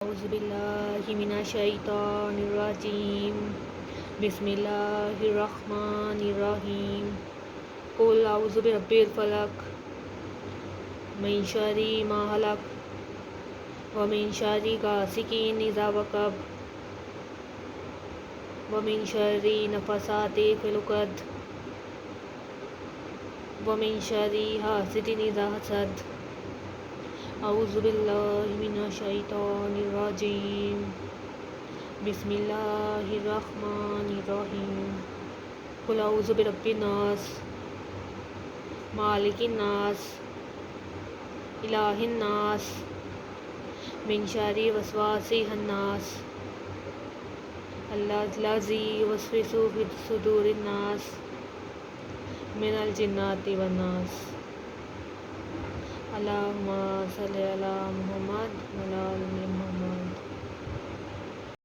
أعوذ بالله من الشيطان الرجيم بسم الله الرحمن الرحيم قل أعوذ برب الفلق من شر ما خلق ومن شر غاسق إذا وقب ومن شر النفاثات في العقد ومن شر حاسد إذا حسد أعوذ بالله من الشيطان الرجيم بسم الله الرحمن الرحيم قل أعوذ برب الناس مالك الناس إله الناس من شر وسواس الناس الذي يوسوس في صدور الناس من الجنة والناس اللهم صل على محمد وعلى آل محمد